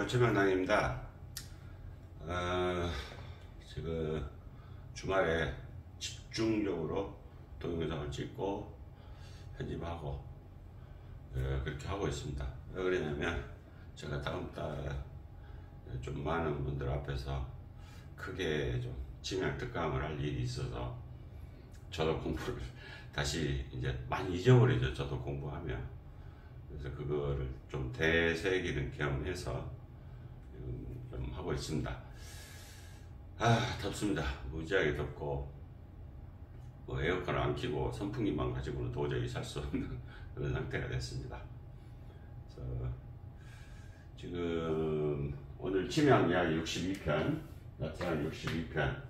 안녕하세요. 최명당입니다. 지금 주말에 집중적으로 동영상을 찍고 편집하고 그렇게 하고 있습니다. 왜 그러냐면 제가 다음 달 좀 많은 분들 앞에서 크게 좀 진양 특강을 할 일이 있어서 저도 공부를 다시 이제 많이 잊어버리죠. 저도 공부하면. 그래서 그거를 좀 되새기는 겸해서 좀 하고 있습니다. 덥습니다. 무지하게 덥고 뭐 에어컨을 안 켜고 선풍기만 가지고는 도저히 살 수 없는 그런 상태가 됐습니다. 그래서 지금 오늘 침향 이야기 62편, 나타난 62편,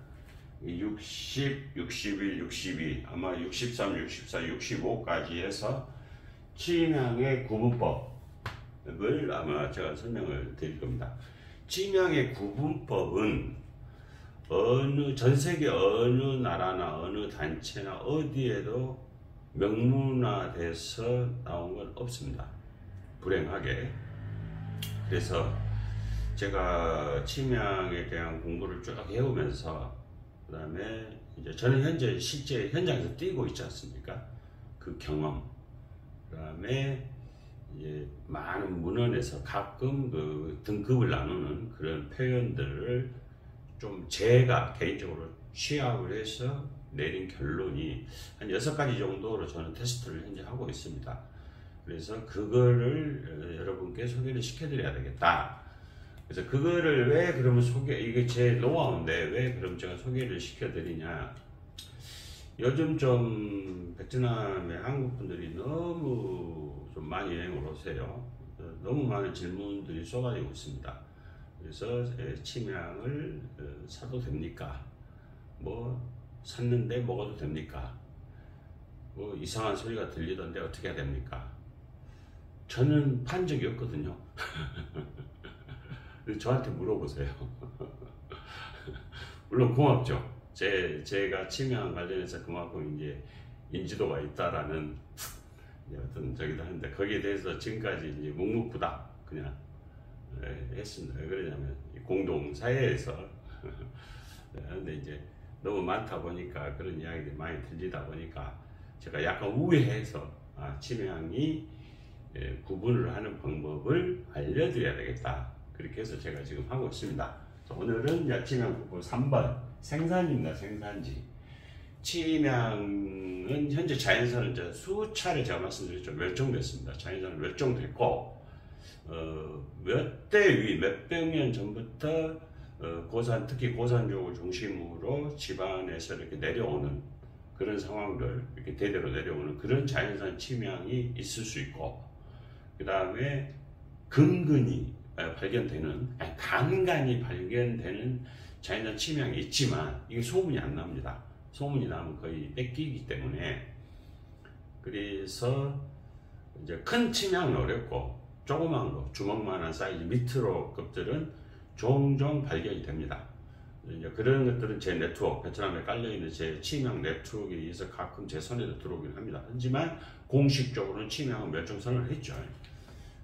60, 61, 62, 아마 63, 64, 65까지 해서 침향의 구분법을 아마 제가 설명을 드릴 겁니다. 침향의 구분법은 전 세계 어느 나라나 어느 단체나 어디에도 명문화돼서 나온 건 없습니다. 불행하게. 그래서 제가 침향에 대한 공부를 쭉 해오면서 그 다음에 이제 저는 현재 실제 현장에서 뛰고 있지 않습니까? 그 경험, 그 다음에 이제 많은 문헌에서 가끔 그 등급을 나누는 그런 표현들을 좀 제가 개인적으로 취합을 해서 내린 결론이 한 6가지 정도로 저는 테스트를 현재 하고 있습니다. 그래서 그거를 여러분께 소개를 시켜드려야 되겠다. 그래서 그거를 왜 그러면 이게 제 노하우인데 왜 그럼 제가 소개를 시켜드리냐. 요즘 좀 베트남의 한국 분들이 너무 좀 많이 여행을 오세요. 너무 많은 질문들이 쏟아지고 있습니다. 그래서 침향을 사도 됩니까? 뭐 샀는데 먹어도 됩니까? 뭐 이상한 소리가 들리던데 어떻게 해야 됩니까? 저는 판 적이 없거든요. 저한테 물어보세요. 물론 고맙죠. 제가 침향 관련해서 그만큼 이제 인지도가 있다라는 어떤 저기도 하는데 거기에 대해서 지금까지 이제 묵묵부답 그냥 했습니다. 왜 그러냐면 공동사회에서 근데 이제 너무 많다 보니까 그런 이야기들이 많이 들리다 보니까 제가 약간 우회해서 침향이 구분을 하는 방법을 알려드려야 되겠다. 그렇게 해서 제가 지금 하고 있습니다. 오늘은 침향 구분 3번 생산입니다. 생산지. 침향은 현재 자연산은 이제 수차례 제가 말씀드렸죠. 멸종됐습니다. 자연산은 멸종됐고 몇백 년 전부터 특히 고산족을 중심으로 집안에서 이렇게 내려오는 그런 상황들, 이렇게 대대로 내려오는 그런 자연산 침향이 있을 수 있고, 그 다음에 간간히 발견되는 자연산 침향이 있지만 이게 소문이 안 납니다. 소문이 나면 거의 뺏기기 때문에. 그래서 이제 큰 침향은 어렵고 조그만 거, 주먹만한 사이즈 밑으로 것들은 종종 발견이 됩니다. 이제 그런 것들은 제 네트워크, 베트남에 깔려있는 제 침향 네트워크에 의해서 가끔 제 손에도 들어오긴 합니다. 하지만 공식적으로는 침향은 멸종선언을 했죠.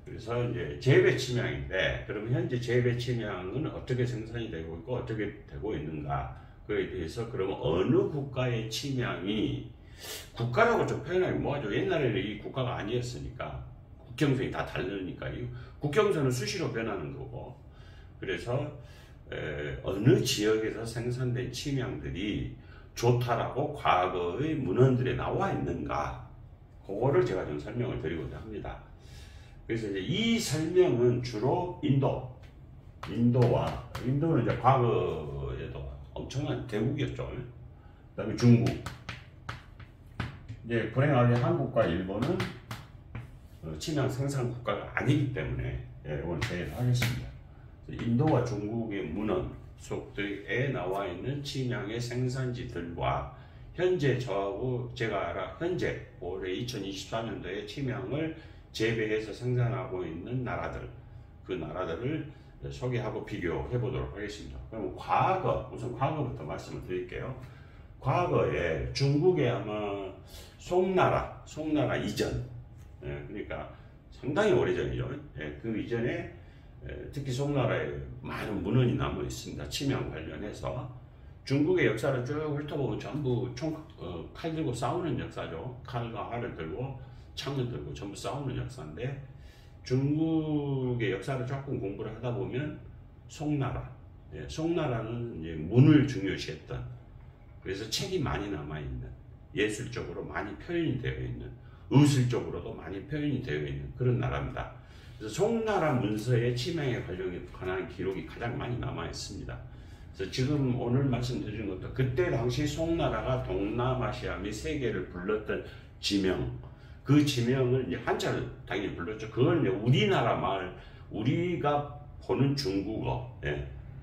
그래서 이제 재배 침향인데, 그러면 현재 재배 침향은 어떻게 생산이 되고 있고 어떻게 되고 있는가, 그에 대해서 그러면 어느 국가의 침향이, 국가라고 좀 표현하기 뭐하죠. 옛날에는 이 국가가 아니었으니까 국경선이 다 다르니까 국경선은 수시로 변하는 거고, 그래서 어느 지역에서 생산된 침향들이 좋다라고 과거의 문헌들에 나와 있는가, 그거를 제가 좀 설명을 드리고자 합니다. 그래서 이제 이 설명은 주로 인도는 이제 과거에도 엄청난 대국이었죠. 그 다음에 중국, 이제 불행하게 한국과 일본은 침향 생산 국가가 아니기 때문에 오늘 제외를 하겠습니다. 인도와 중국의 문헌 속에 나와 있는 침향의 생산지들과 현재 제가 현재 올해 2024년도에 침향을 재배해서 생산하고 있는 나라들, 그 나라들을 소개하고 비교해 보도록 하겠습니다. 그럼 우선 과거부터 말씀을 드릴게요. 과거에 중국의 아마 송나라 이전, 그러니까 상당히 오래전이죠. 그 이전에 특히 송나라에 많은 문헌이 남아 있습니다. 침양 관련해서. 중국의 역사를 쭉 훑어보면 전부 칼 들고 싸우는 역사죠. 칼과 활을 들고 창을 들고 전부 싸우는 역사인데, 중국의 역사를 조금 공부를 하다 보면 송나라, 송나라는 이제 문을 중요시했던, 그래서 책이 많이 남아있는, 예술적으로 많이 표현이 되어 있는, 의술적으로도 많이 표현이 되어 있는 그런 나라입니다. 그래서 송나라 문서에 침양에 관한 기록이 가장 많이 남아 있습니다. 그래서 지금 오늘 말씀드린 것도 그때 당시 송나라가 동남아시아 및 세계를 불렀던 지명, 그 지명을 이제 한자를 당연히 불렀죠. 그걸 이제 우리나라 말, 우리가 보는 중국어,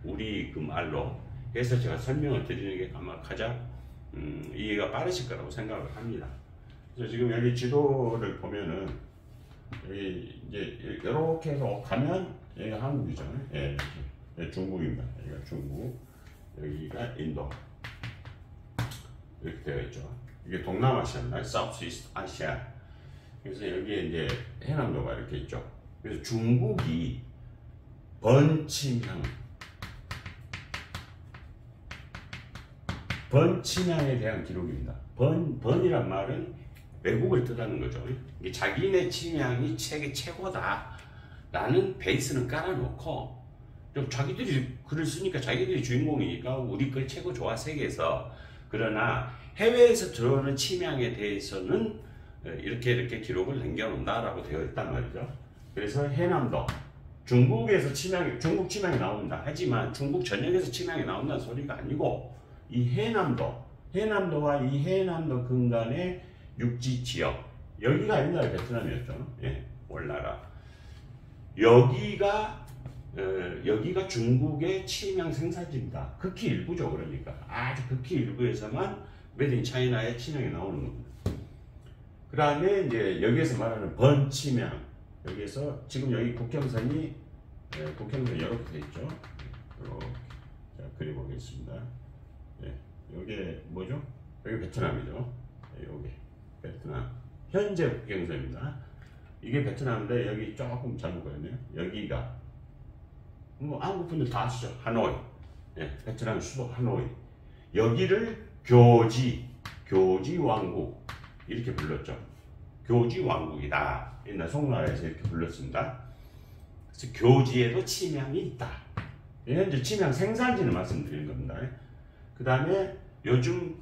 우리 그 말로 해서 제가 설명을 드리는 게 아마 가장 이해가 빠르실 거라고 생각을 합니다. 그래서 지금 여기 지도를 보면은 여기 이제 이렇게 해서 가면 여기가 한국이죠. 중국입니다. 여기가 중국, 여기가 인도 이렇게 되어 있죠. 이게 동남아시아입니다. 사우스 이스트 아시아. 그래서 여기에 이제 해남도가 이렇게 있죠. 그래서 중국이 번침향에 대한 기록입니다. 번이란 말은 외국을 뜻하는 거죠. 이게 자기네 침향이 책의 최고다 라는 베이스는 깔아놓고, 좀 자기들이 글을 쓰니까 자기들이 주인공이니까 우리 글 최고 좋아 세계에서. 그러나 해외에서 들어오는 침향에 대해서는 이렇게 기록을 남겨놓는다 라고 되어 있단 말이죠. 그래서 해남도, 중국에서 중국 침향이 나온다 하지만 중국 전역에서 침향이 나온다는 소리가 아니고, 이 해남도와 이 해남도 근간의 육지 지역, 여기가 옛날에 베트남이었죠. 월나라. 여기가 중국의 침향 생산지입니다. 극히 일부죠. 그러니까 아주 극히 일부에서만 메드 인 차이나의 침향이 나오는 겁니다. 그 다음에 이제 여기에서 말하는 번침향, 여기에서 지금 여기 국경선이 이렇게 돼 있죠. 이렇게 자, 그려보겠습니다. 여기 뭐죠? 여기 베트남이죠. 여기 베트남 현재 국경선입니다. 이게 베트남인데 여기 조금 잘못 그렸네요. 여기가 뭐 한국 분들 다 아시죠? 하노이. 베트남 수도 하노이. 여기를 교지 왕국 이렇게 불렀죠. 교지 왕국이다. 옛날 송나라에서 이렇게 불렀습니다. 그래서 교지에도 침향이 있다. 현재 침향 생산지는 말씀드리는 겁니다. 그 다음에 요즘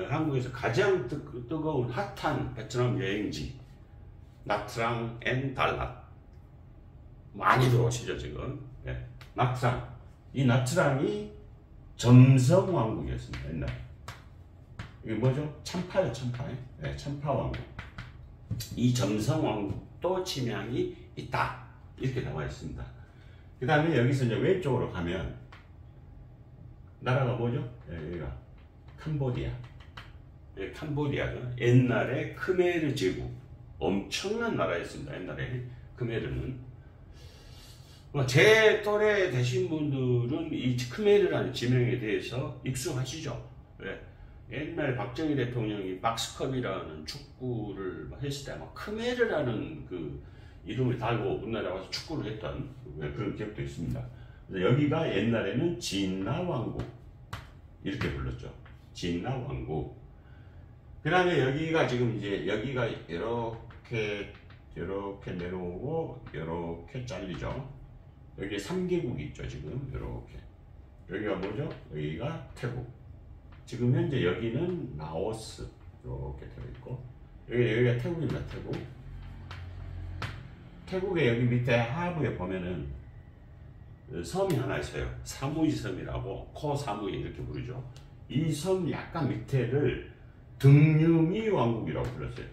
한국에서 가장 뜨거운 핫한 베트남 여행지 나트랑 앤 달랏 많이 들어오시죠 지금. 나트랑, 이 나트랑이 점성 왕국이었습니다. 옛날 이게 뭐죠? 참파요. 참파 왕국. 이 점성 왕국도 침향이 있다 이렇게 나와 있습니다. 그 다음에 여기서 이제 왼쪽으로 가면 나라가 뭐죠? 여기가 캄보디아. 캄보디아죠. 옛날에 크메르 제국, 엄청난 나라였습니다. 옛날에 크메르는. 제 또래 되신 분들은 이 크메르라는 지명에 대해서 익숙하시죠. 옛날 박정희 대통령이 박스컵이라는 축구를 했을 때 아마 크메르라는 그 이름을 달고 우리나라에 와서 축구를 했던 그런 기억도 있습니다. 그래서 여기가 옛날에는 진나 왕국 이렇게 불렀죠. 진나 왕국. 그 다음에 여기가 지금 이제 여기가 이렇게 내려오고 이렇게 잘리죠. 여기 3개국이 있죠. 지금 이렇게. 여기가 뭐죠? 여기가 태국. 지금 현재 여기는 라오스 이렇게 되어 있고, 여기가 태국입니다. 태국의 여기 밑에 하부에 보면은 섬이 하나 있어요. 사무이 섬이라고, 코 사무이 이렇게 부르죠. 이 섬 약간 밑에를 등유미 왕국이라고 불렀어요.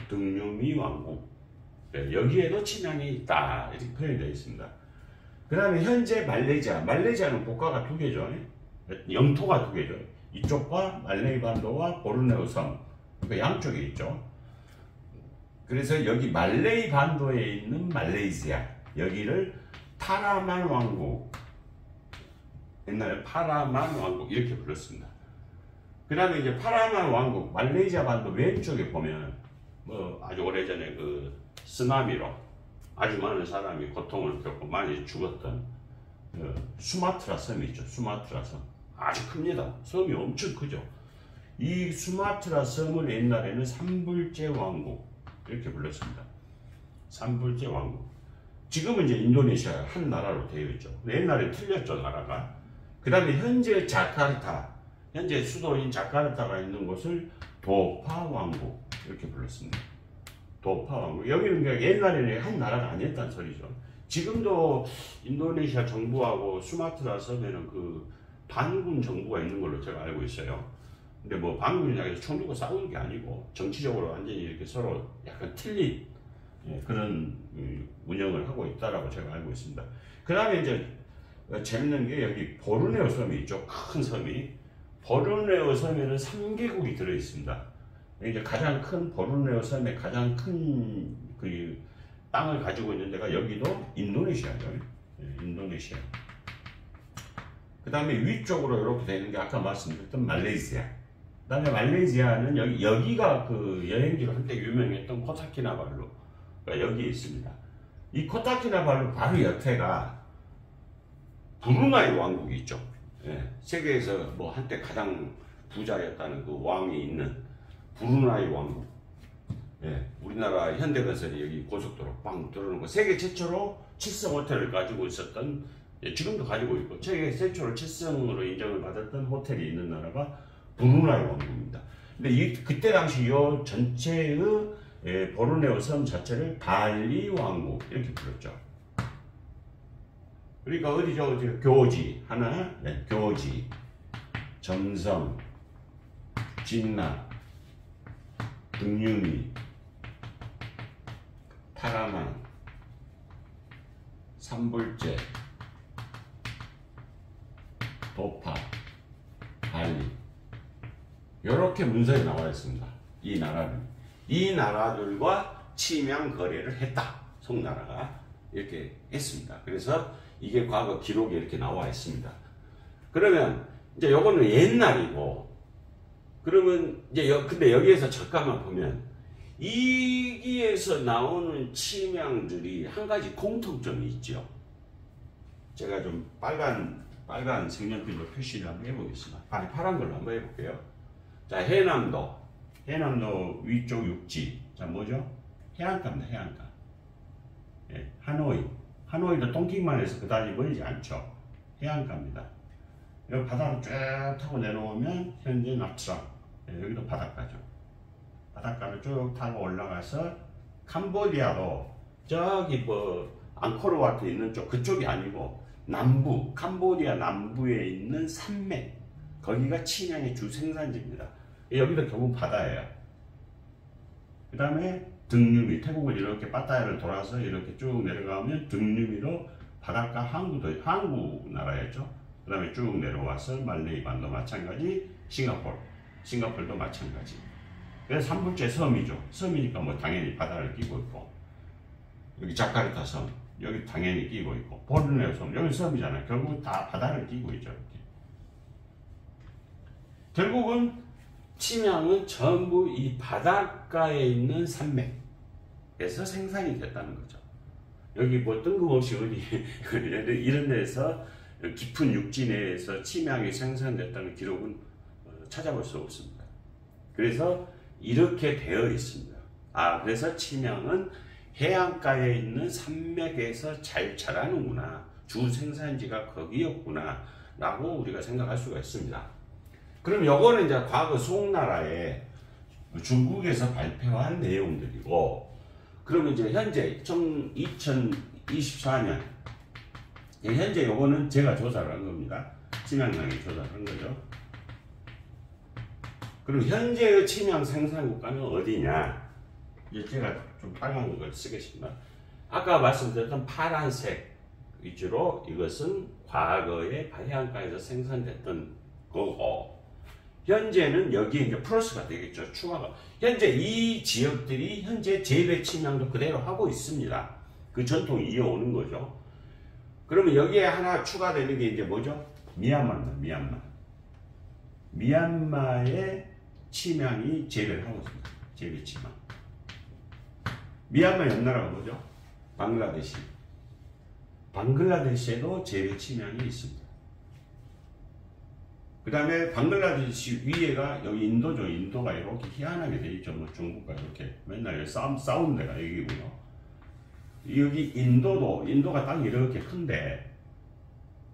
등유미 왕국. 여기에도 침향이 있다 이렇게 표현되어 있습니다. 그 다음에 현재 말레이시아는 국가가 두 개죠. 영토가 두 개죠. 이쪽과 말레이 반도와 보르네오 섬, 그 양쪽에 있죠. 그래서 여기 말레이 반도에 있는 말레이시아, 여기를 파라만 왕국, 옛날에 파라만 왕국 이렇게 불렀습니다. 그 다음에 이제 파라만 왕국, 말레이시아 반도 왼쪽에 보면 뭐 아주 오래전에 그 쓰나미로 아주 많은 사람이 고통을 겪고 많이 죽었던 수마트라 섬이 있죠. 수마트라 섬. 아주 큽니다. 섬이 엄청 크죠. 이 수마트라 섬을 옛날에는 삼불제 왕국 이렇게 불렀습니다. 삼불제 왕국. 지금은 이제 인도네시아 한 나라로 되어 있죠. 옛날에 틀렸죠, 나라가. 그 다음에 현재 자카르타, 현재 수도인 자카르타가 있는 곳을 도파 왕국 이렇게 불렀습니다. 도파 왕국. 여기는 그러니까 옛날에는 한 나라가 아니었다는 소리죠. 지금도 인도네시아 정부하고 수마트라 섬에는 그 반군 정부가 있는 걸로 제가 알고 있어요. 근데 뭐 반군이라고 해서 총 들고 싸우는 게 아니고 정치적으로 완전히 이렇게 서로 약간 틀린 그런 운영을 하고 있다라고 제가 알고 있습니다. 그 다음에 이제 재밌는 게 여기 보르네오 섬이 있죠. 큰 섬이. 보르네오 섬에는 3개국이 들어 있습니다. 이제 가장 큰 보르네오 섬의 가장 큰 그 땅을 가지고 있는 데가 여기도 인도네시아죠. 인도네시아. 그 다음에 위쪽으로 이렇게 되는 게 아까 말씀드렸던 말레이시아. 그 다음에 말레이시아는 여기가 그 여행지로 한때 유명했던 코타키나발루가 여기에 있습니다. 이 코타키나발루 바로 옆에가 브루나이 왕국이 있죠. 세계에서 뭐 한때 가장 부자였다는 그 왕이 있는 브루나이 왕국. 우리나라 현대건설이 여기 고속도로 빵 뚫어놓은 거 세계 최초로 7성 호텔을 가지고 있었던, 지금도 가지고 있고 세계 최초로 7성으로 인정을 받았던 호텔이 있는 나라가 브루나이 왕국입니다. 근데 그때 당시 이 전체의 보르네오 섬 자체를 발리 왕국 이렇게 불렀죠. 그러니까 어디죠? 교지 하나, 교지, 점성, 진나, 등유미, 타라만, 삼불제, 도파, 발리 이렇게 문서에 나와 있습니다. 이 나라는 이 나라들과 침양 거래를 했다. 송나라가 이렇게 했습니다. 그래서 이게 과거 기록에 이렇게 나와 있습니다. 그러면 이제 요거는 옛날이고, 그러면 이제 근데 여기에서 잠깐만 보면 이기에서 나오는 침양들이 한 가지 공통점이 있죠. 제가 좀 빨간 색연필로 표시를 한번 해보겠습니다. 파란 걸로 한번 해볼게요. 자, 해남도 위쪽 육지. 자, 뭐죠? 해안가입니다. 해안가. 하노이도 똥킹만 해서 그다지 멀지 않죠. 해안가입니다. 여기 바다로 쭉 타고 내려오면 현재 나트랑, 여기도 바닷가죠. 바닷가를 쭉 타고 올라가서 캄보디아도 저기 뭐 앙코르와트 있는 쪽 그쪽이 아니고 남부, 캄보디아 남부에 있는 산맥, 거기가 침양의 주 생산지입니다. 여기도 결국 바다예요. 그 다음에 등유미, 태국을 이렇게 빠따야를 돌아서 이렇게 쭉 내려가면 등유미로 바닷가 항구 나라였죠. 그 다음에 쭉 내려와서 말레이 반도 마찬가지, 싱가포르도 마찬가지. 그래서 삼불제 섬이죠. 섬이니까 뭐 당연히 바다를 끼고 있고, 여기 자카르타 섬, 여기 당연히 끼고 있고, 보르네오 섬, 여기 섬이잖아요. 결국 다 바다를 끼고 있죠. 이렇게. 결국은 침양은 전부 이 바닷가에 있는 산맥에서 생산이 됐다는 거죠. 여기 뭐 뜬금없이 어디 이런 데서 깊은 육지 내에서 침양이 생산됐다는 기록은 찾아볼 수 없습니다. 그래서 이렇게 되어 있습니다. 그래서 침양은 해안가에 있는 산맥에서 잘 자라는구나, 주 생산지가 거기였구나 라고 우리가 생각할 수가 있습니다. 그럼 요거는 이제 과거 송나라에 중국에서 발표한 내용들이고, 그러면 이제 현재 2024년 현재 요거는 제가 조사를 한 겁니다. 침양량이 조사를 한 거죠. 그럼 현재의 침양 생산 국가는 어디냐? 이제 제가 좀 빨간 걸 쓰겠습니다. 아까 말씀드렸던 파란색 위주로 이것은 과거에 해안가에서 생산됐던 거고, 현재는 여기에 이제 플러스가 되겠죠. 추가가. 현재 이 지역들이 현재 재배 침양도 그대로 하고 있습니다. 그 전통이 이어오는 거죠. 그러면 여기에 하나 추가되는 게 이제 뭐죠? 미얀마입니다. 미얀마의 침양이 재배를 하고 있습니다. 재배 침양. 미얀마 옆나라가 뭐죠? 방글라데시에도 재배 침향이 있습니다. 그 다음에 방글라데시 위에가 여기 인도죠. 인도가 이렇게 희한하게 돼 있죠. 뭐 중국과 이렇게 맨날 싸우는 데가 여기고요. 여기 인도가 땅이 이렇게 큰데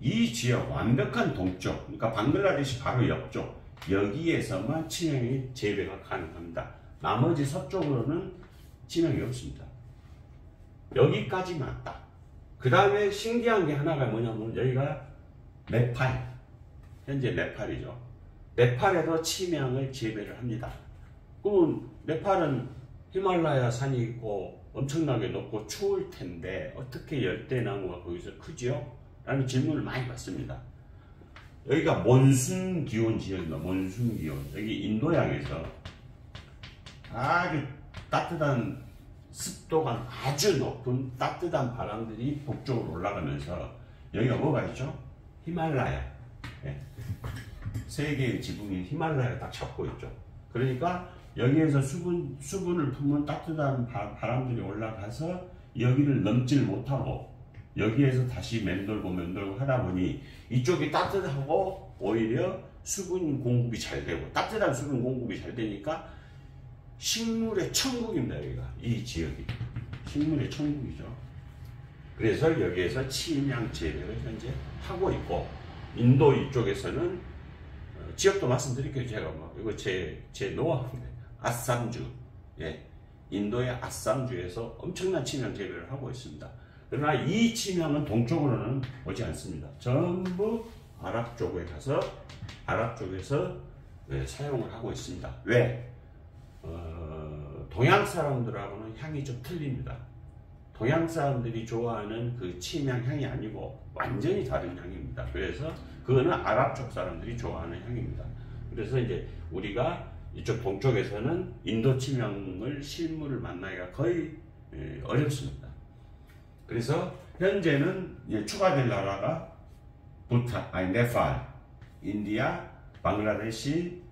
이 지역 완벽한 동쪽, 그러니까 방글라데시 바로 옆쪽 여기에서만 침향이 재배가 가능합니다. 나머지 서쪽으로는 침향이 없습니다. 여기까지만 딱. 그 다음에 신기한 게 하나가 뭐냐면 여기가 네팔, 현재 네팔이죠. 네팔에도 침향을 재배를 합니다. 그러면 네팔은 히말라야 산이 있고 엄청나게 높고 추울 텐데 어떻게 열대나무가 거기서 크지요? 라는 질문을 많이 받습니다. 여기가 몬순 기온 지역입니다. 몬순 기온. 여기 인도양에서 아주 따뜻한 습도가 아주 높은 따뜻한 바람들이 북쪽으로 올라가면서 여기가 뭐가 있죠? 히말라야. 네. 세계의 지붕이 히말라야 딱 잡고 있죠. 그러니까 여기에서 수분을 품은 따뜻한 바람들이 올라가서 여기를 넘질 못하고 여기에서 다시 맴돌고 하다 보니 이쪽이 따뜻하고 오히려 수분 공급이 잘 되고 따뜻한 수분 공급이 잘 되니까 식물의 천국입니다. 여기가 이 지역이 식물의 천국이죠. 그래서 여기에서 침향 재배를 현재 하고 있고 인도 이쪽에서는 지역도 말씀드릴게요. 제가 뭐 이거 제 노하우인데 아삼주, 예, 인도의 아삼주에서 엄청난 침향 재배를 하고 있습니다. 그러나 이 침향은 동쪽으로는 오지 않습니다. 전부 아랍 쪽에 가서 아랍 쪽에서 사용을 하고 있습니다. 왜? 동양 사람들하고는 향이 좀 틀립니다. 동양 사람들이 좋아하는 그 침향 향이 아니고 완전히 다른 향입니다. 그래서 그거는 아랍 쪽 사람들이 좋아하는 향입니다. 그래서 이제 우리가 이쪽 동쪽에서는 인도 침향을 실물을 만나기가 거의 어렵습니다. 그래서 현재는 이제 추가될 나라가 네팔, 인디아, 방글라데시,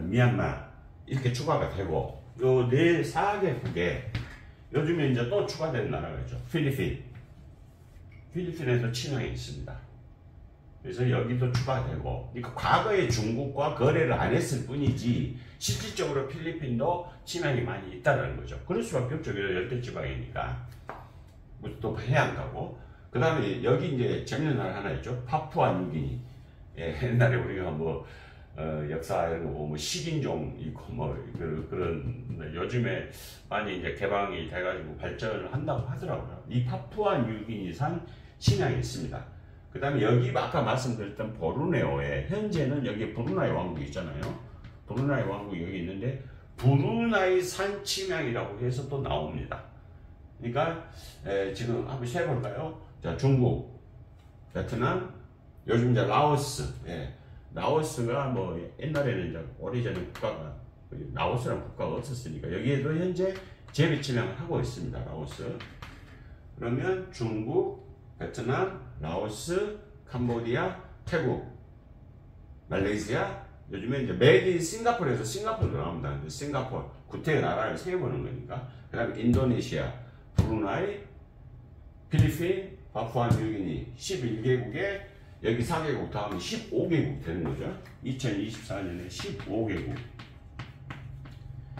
미얀마 이렇게 추가가 되고 요 4개국에 요즘에 이제 또 추가된 나라가 있죠. 필리핀에도 침향이 있습니다. 그래서 여기도 추가되고, 그러니까 과거에 중국과 거래를 안 했을 뿐이지 실질적으로 필리핀도 침향이 많이 있다는 거죠. 그럴 수밖에 없죠. 열대지방이니까. 또 해안 가고, 그 다음에 여기 이제 재밌는 나라 하나 있죠. 파푸아 뉴기니. 예, 옛날에 우리가 뭐 역사 이런 거 보면 식인종 있고 뭐 그런 요즘에 많이 이제 개방이 돼가지고 발전을 한다고 하더라고요. 이 파푸아 뉴기니산 침향이 있습니다. 그 다음에 여기 아까 말씀드렸던 보르네오에 현재는 여기 브루나이 왕국이 있잖아요. 브루나이 왕국이 여기 있는데 브루나이 산 침향이라고 해서 또 나옵니다. 그러니까 지금 한번 세볼까요? 자, 중국, 베트남, 요즘 이제 라오스. 예. 라오스가 뭐 옛날에는 이제 오래전에 국가가 라오스라는 국가가 없었으니까 여기에도 현재 재배 침향을 하고 있습니다. 라오스. 그러면 중국, 베트남, 라오스, 캄보디아, 태국, 말레이시아, 요즘에 이제 메이드 인 싱가포르에서 싱가포르도 나옵니다. 싱가포르, 구태의 나라를 세어보는 거니까. 그 다음에 인도네시아, 브루나이, 필리핀, 파푸아 뉴기니 11개국에 여기 4개국 다음에 15개국 되는 거죠. 2024년에 15개국.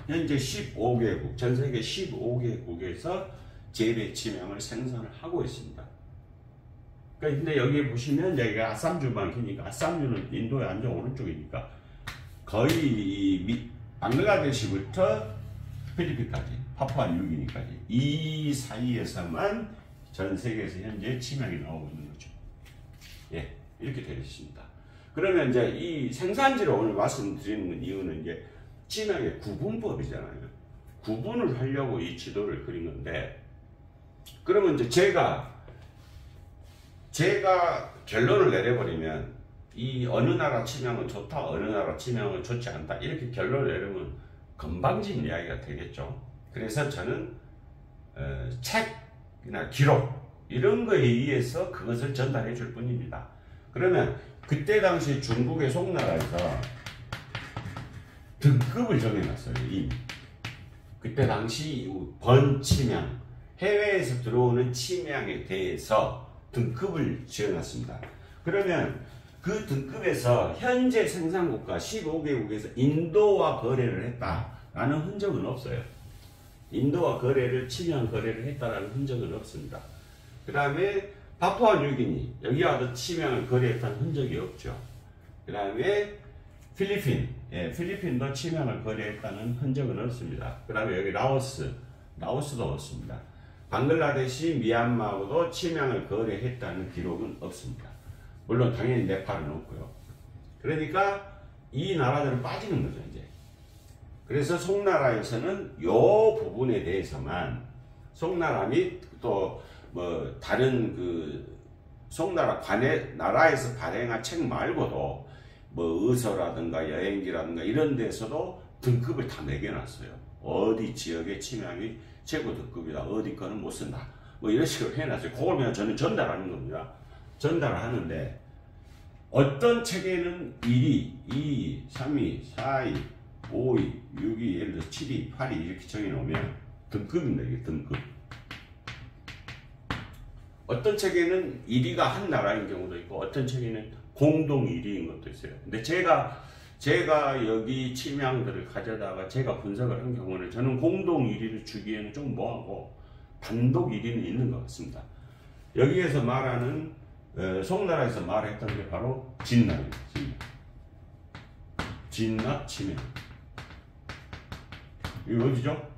현재 15개국, 전 세계 15개국에서 재배 침향을 생산을 하고 있습니다. 그러니까 근데 여기 보시면 여기가 아삼주만 기니까 아삼주는 인도의 완전 오른쪽이니까 거의 방글라데시부터 필리핀까지, 파푸아 뉴기니까지 이 사이에서만 전 세계에서 현재 침향이 나오고 있는 거죠. 예, 이렇게 되어 있습니다. 그러면 이제 이 생산지를 오늘 말씀드리는 이유는 이제 침향의 구분법이잖아요. 구분을 하려고 이 지도를 그린 건데, 그러면 이제 제가 결론을 내려버리면 이 어느 나라 침향은 좋다, 어느 나라 침향은 좋지 않다 이렇게 결론을 내리면 건방진 이야기가 되겠죠. 그래서 저는 책이나 기록 이런 거에 의해서 그것을 전달해 줄 뿐입니다. 그러면 그때 당시 중국의 송나라에서 등급을 정해놨어요. 이미 그때 당시 번침향 해외에서 들어오는 침향에 대해서 등급을 지어놨습니다. 그러면 그 등급에서 현재 생산국가 15개국에서 인도와 거래를 했다라는 흔적은 없어요. 인도와 침향 거래를 했다라는 흔적은 없습니다. 그 다음에 파푸아뉴기니, 여기와도 침향을 거래했다는 흔적이 없죠. 그 다음에 필리핀도 침향을 거래했다는 흔적은 없습니다. 그 다음에 여기 라오스도 없습니다. 방글라데시, 미얀마하고도 침향을 거래했다는 기록은 없습니다. 물론 당연히 네팔은 없고요. 그러니까 이 나라들은 빠지는 거죠, 이제. 그래서 송나라에서는 이 부분에 대해서만, 송나라 및 또 뭐 다른 그 송나라 나라에서 발행한 책 말고도 뭐 의서라든가 여행기라든가 이런 데서도 등급을 다 매겨놨어요. 어디 지역의 침향이 최고 등급이다, 어디 거는 못 쓴다, 뭐 이런 식으로 해놨어요. 그걸 그냥 저는 전달하는 겁니다. 전달을 하는데, 어떤 책에는 1위, 2위, 3위, 4위, 5위, 6위, 예를 들어서 7위, 8위 이렇게 정해놓으면 등급입니다. 이게 등급. 어떤 책에는 1위가 한 나라인 경우도 있고, 어떤 책에는 공동 1위인 것도 있어요. 근데 제가 여기 침향들을 가져다가 제가 분석을 한 경우는 저는 공동 1위를 주기에는 좀 뭐하고 단독 1위는 있는 것 같습니다. 여기에서 말하는 송나라에서 말했던 게 바로 진납입니다. 진납 침향. 이거 어디죠?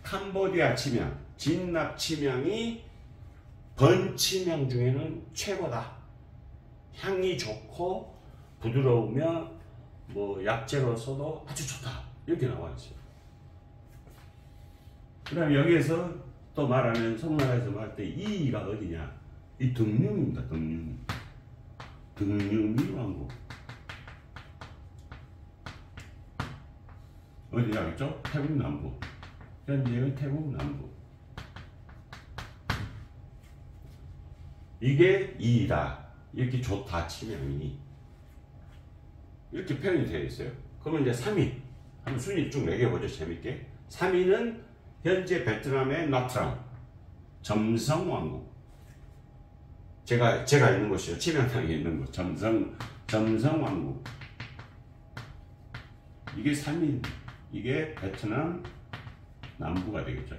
캄보디아 침향, 진납 침향이 번침향 중에는 최고다. 향이 좋고 부드러우며 뭐 약재로서도 아주 좋다. 이렇게 나와 있어요. 그 다음에 여기에서 또 말하는, 송나라에서 말할 때 이가 어디냐? 이 등륨입니다. 등륨이 왕국. 어디냐겠죠? 태국 남부. 현재는 태국 남부. 이게 2이다. 이렇게 좋다, 침향이. 이렇게 표현이 되어 있어요. 그러면 이제 3위. 한번 순위 쭉 매겨보죠, 재밌게. 3위는 현재 베트남의 나트랑, 점성왕국. 제가 있는 곳이요. 침향탕에 있는 곳. 점성왕국. 이게 3위. 이게 베트남 남부가 되겠죠.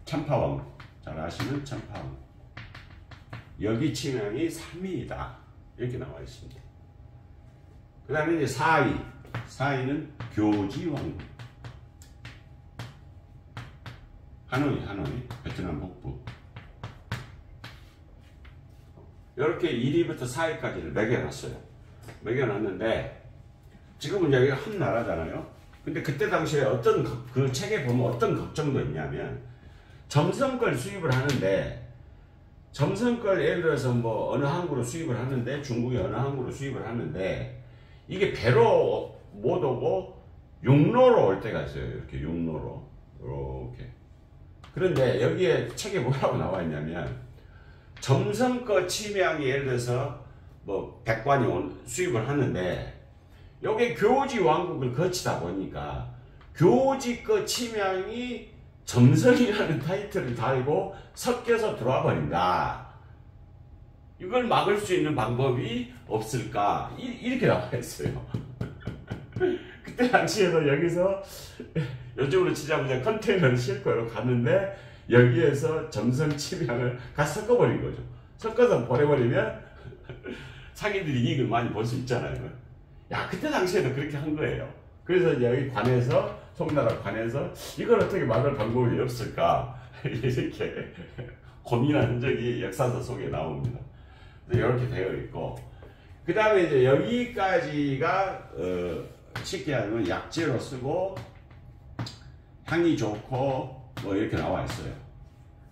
참파왕국. 잘 아시는 참파왕국. 여기 침향이 3위이다. 이렇게 나와 있습니다. 그 다음에 이제 4위는 교지왕국. 하노이, 베트남 북부. 이렇게 1위부터 4위까지를 매겨놨어요. 매겨놨는데, 지금은 여기가 한 나라잖아요. 근데 그때 당시에 그 책에 보면 어떤 걱정도 있냐면, 점성걸 수입을 하는데, 점성걸 예를 들어서 뭐 어느 항구로 수입을 하는데, 중국의 어느 항구로 수입을 하는데, 이게 배로 못 오고 육로로 올 때가 있어요. 이렇게 육로로. 이렇게. 그런데 여기에 책에 뭐라고 나와 있냐면, 점성거 침향이 예를 들어서 뭐 백관이 수입을 하는데, 요게 교지 왕국을 거치다 보니까 교지 거 침향이 점성이라는 타이틀을 달고 섞여서 들어와 버린다. 이걸 막을 수 있는 방법이 없을까? 이렇게 나와 있어요. 그때 당시에도 여기서 요즘으로 치자면 컨테이너를 싣고 이렇게 갔는데, 여기에서 점성 침향을 같이 섞어버린 거죠. 섞어서 보내버리면 상인들이 이익을 많이 볼 수 있잖아요. 야, 그때 당시에도 그렇게 한 거예요. 그래서 여기 관에서, 송나라 관에서 이걸 어떻게 막을 방법이 없을까? 이렇게 고민한 흔적이 역사서 속에 나옵니다. 이렇게 되어 있고, 그 다음에 이제 여기까지가 쉽게 하면 약재로 쓰고 향이 좋고 뭐 이렇게 나와 있어요.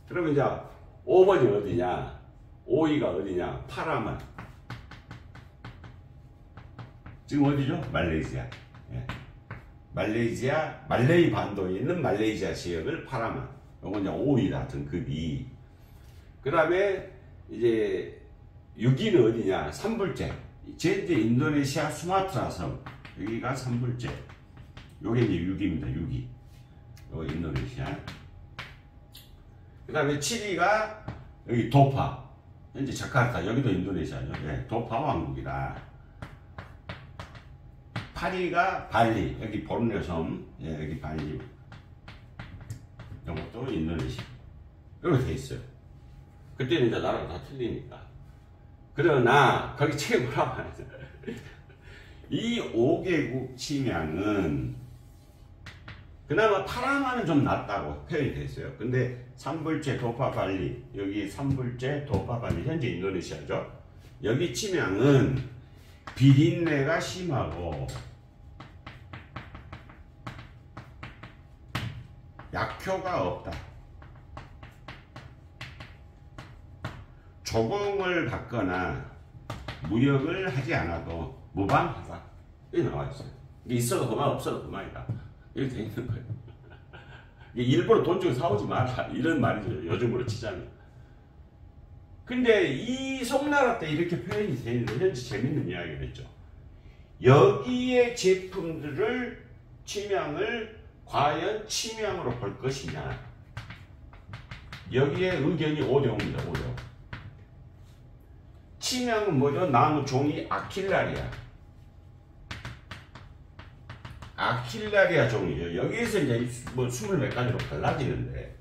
그러면 이제 5번이 어디냐, 5위가 어디냐, 파라만. 지금 어디죠? 말레이시아. 예. 말레이 반도에 있는 말레이시아 지역을 파라만. 요건 이제 5위다, 등급이. 그 다음에 이제 6위는 어디냐, 삼불제. 제 인도네시아 수마트라 섬. 여기가 삼불제. 요게 이제 6입니다. 6이. 요거 인도네시아. 그 다음에 7위가 여기 도파. 현재 자카르타. 여기도 인도네시아죠. 예, 도파 왕국이다. 8위가 발리. 여기 보르네오 섬. 예, 여기 발리. 이것도 인도네시아. 이렇게 돼 있어요. 그때는 이제 나라가 다 틀리니까. 그러나, 거기 책에 뭐라고 하냐. 이 5개국 침향은 그나마 파라마는 좀 낫다고 표현이 됐어요. 근데 삼불제 도파 발리, 여기 삼불제 도파 발리, 현재 인도네시아죠. 여기 침향은 비린내가 심하고 약효가 없다. 조공을 받거나 무역을 하지 않아도 무방하다. 이게 나와 있어요. 이게 있어도 그만, 없어도 그만이다. 이렇게 돼 있는 거예요. 일부러 돈 주고 사오지 마라. 이런 말이죠. 요즘으로 치자면. 근데 이 송나라 때 이렇게 표현이 되어 있는데, 현재 재밌는 이야기가 있죠. 여기에 제품들을, 침향을 과연 침향으로 볼 것이냐. 여기에 의견이 5대5입니다. 5대5. 침향은 뭐죠? 나무 종이 아킬라리아. 아킬라리아 종이죠. 여기에서 이제 뭐 20몇 가지로 갈라지는데,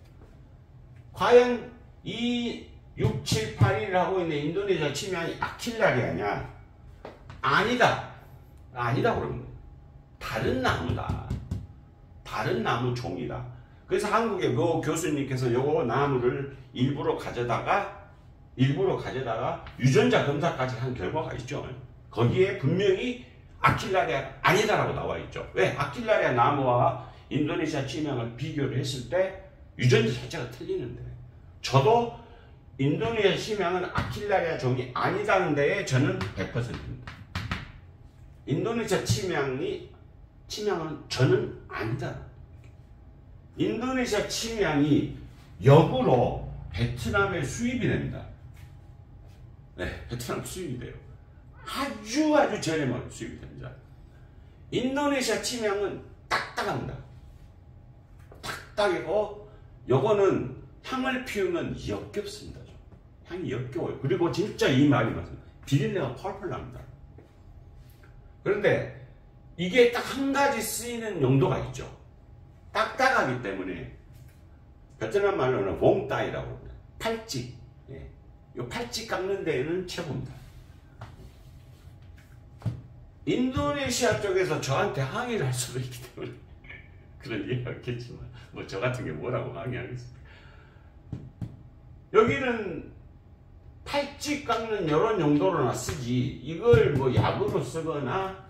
과연 이 6, 7, 8위를 하고 있는 인도네시아 침향이 아킬라리아냐? 아니다. 아니다 그러면 다른 나무다. 다른 나무 종이다. 그래서 한국의 그 교수님께서 요거 나무를 일부러 가져다가 유전자 검사까지 한 결과가 있죠. 거기에 분명히 아킬라리아 아니다라고 나와 있죠. 왜? 아킬라리아 나무와 인도네시아 침향을 비교를 했을 때 유전자 자체가 틀리는데, 저도 인도네시아 침향은 아킬라리아 종이 아니다는 데에 저는 100%입니다. 인도네시아 침향은 저는 아니다. 인도네시아 침향이 역으로 베트남에 수입이 됩니다. 네, 베트남 수입이 돼요. 아주 저렴하게 수입이 됩니다. 인도네시아 침향은 딱딱합니다. 딱딱이고, 요거는 향을 피우면 역겹습니다. 향이 역겨워요. 그리고 진짜 이 말이 맞습니다. 비린내가 펄펄 납니다. 그런데 이게 딱 한 가지 쓰이는 용도가 있죠. 딱딱하기 때문에 베트남 말로는 웡따이라고 합니다. 팔찌. 예. 이 팔찌 깎는 데에는 최고입니다. 인도네시아 쪽에서 저한테 항의를 할 수도 있기 때문에 그런 이해가 없겠지만, 뭐 저 같은 게 뭐라고 항의하겠습니까? 여기는 팔찌 깎는 이런 용도로나 쓰지, 이걸 뭐 약으로 쓰거나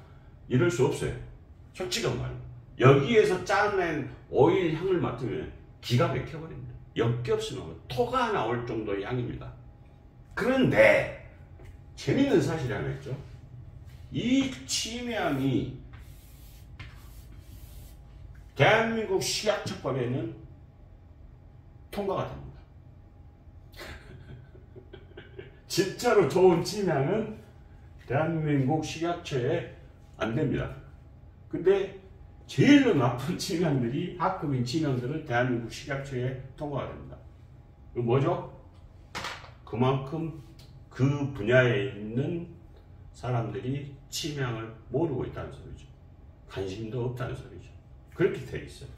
이럴 수 없어요. 솔직한 말로. 여기에서 짜낸 오일 향을 맡으면 기가 막혀버립니다. 역겹으면 토가 나올 정도의 향입니다. 그런데 재밌는 사실이 하나 있죠. 이 침향이 대한민국 식약처법에는 통과가 됩니다. 진짜로 좋은 침향은 대한민국 식약처에 안 됩니다. 근데 제일로 나쁜 침향들이, 하급인 침향들은 대한민국 식약처에 통과가 됩니다. 그 뭐죠? 그만큼 그 분야에 있는 사람들이 침향을 모르고 있다는 소리죠. 관심도 없다는 소리죠. 그렇게 돼 있어요.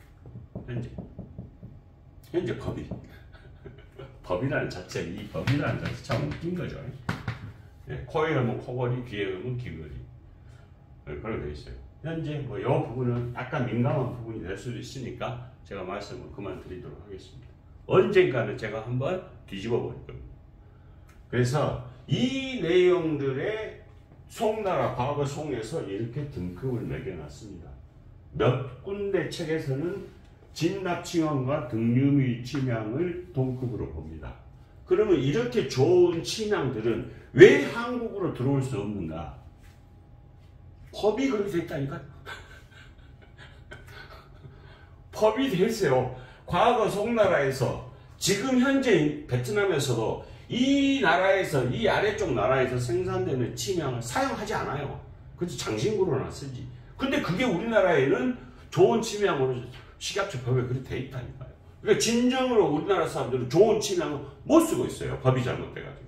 현재 법이. 법이라는 자체, 이 법이라는 자체 참 웃긴 거죠. 예, 코에 하면 코걸이, 귀에 하면 귀걸이. 그렇게 돼 있어요. 현재 뭐 이 부분은 약간 민감한 부분이 될 수도 있으니까 제가 말씀을 그만 드리도록 하겠습니다. 언젠가는 제가 한번 뒤집어 버릴 겁니다. 그래서 이 내용들의 송나라 과거 송에서 이렇게 등급을 매겨놨습니다. 몇 군데 책에서는 진납침향과 등유미 침향을 동급으로 봅니다. 그러면 이렇게 좋은 침향들은 왜 한국으로 들어올 수 없는가? 법이 그렇게 됐다니까. 법이 됐어요. 과거 송나라에서, 지금 현재 베트남에서도 이 나라에서, 이 아래쪽 나라에서 생산되는 침향을 사용하지 않아요. 그래서 장신구로나 쓰지. 근데 그게 우리나라에는 좋은 침향으로 식약처 법에 그렇게 돼 있다니까요. 그러니까 진정으로 우리나라 사람들은 좋은 침향을 못 쓰고 있어요. 법이 잘못돼가지고.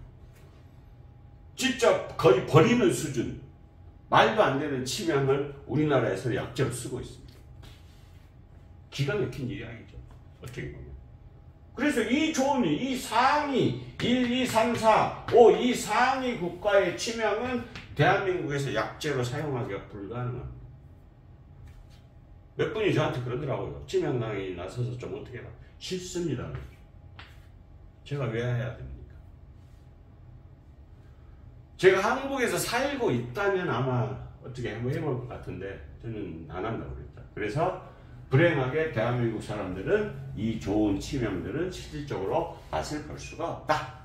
진짜 거의 버리는 수준. 말도 안 되는 침향을 우리나라에서 약제로 쓰고 있습니다. 기가 막힌 이야기죠. 어떻게 보면. 그래서 이 좋은, 이 상위 1, 2, 3, 4, 5, 이 상위 국가의 침향은 대한민국에서 약제로 사용하기가 불가능합니다. 몇 분이 저한테 그러더라고요. 침향당이 나서서 좀 어떻게 해라. 싫습니다. 제가 왜 해야 됩니까? 제가 한국에서 살고 있다면 아마 어떻게 한번 해볼 것 같은데 저는 안 한다고 그랬죠. 그래서 불행하게 대한민국 사람들은 이 좋은 침향들은 실질적으로 맛을 볼 수가 없다.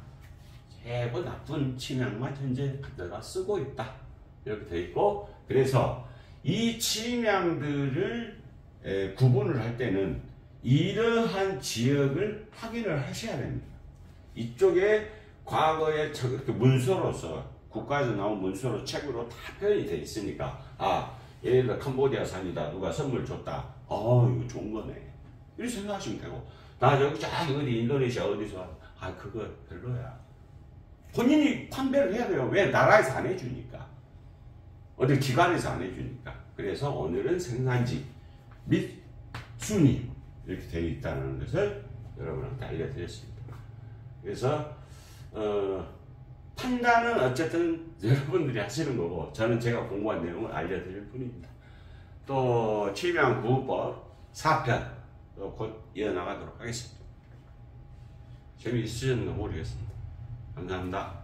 최고 나쁜 침향만 현재 갖다가 쓰고 있다. 이렇게 돼 있고, 그래서 이 침향들을 구분을 할 때는 이러한 지역을 확인을 하셔야 됩니다. 이쪽에 과거에 이렇게 문서로서 국가에서 나온 문서로 책으로 다 표현이 돼 있으니까 예를 들어 캄보디아산이다 누가 선물 줬다, 이거 좋은 거네 이렇게 생각하시면 되고, 나 저기 어디 인도네시아 어디서 그거 별로야, 본인이 판별을 해야 돼요. 왜? 나라에서 안 해주니까, 어디 기관에서 안 해주니까. 그래서 오늘은 생산지 및 순위 이렇게 되어 있다는 것을 여러분한테 알려드렸습니다. 그래서 판단은 어쨌든 여러분들이 하시는 거고, 저는 제가 공부한 내용을 알려드릴 뿐입니다. 또 침향구법 4편 곧 이어나가도록 하겠습니다. 재미있으셨는가 모르겠습니다. 감사합니다.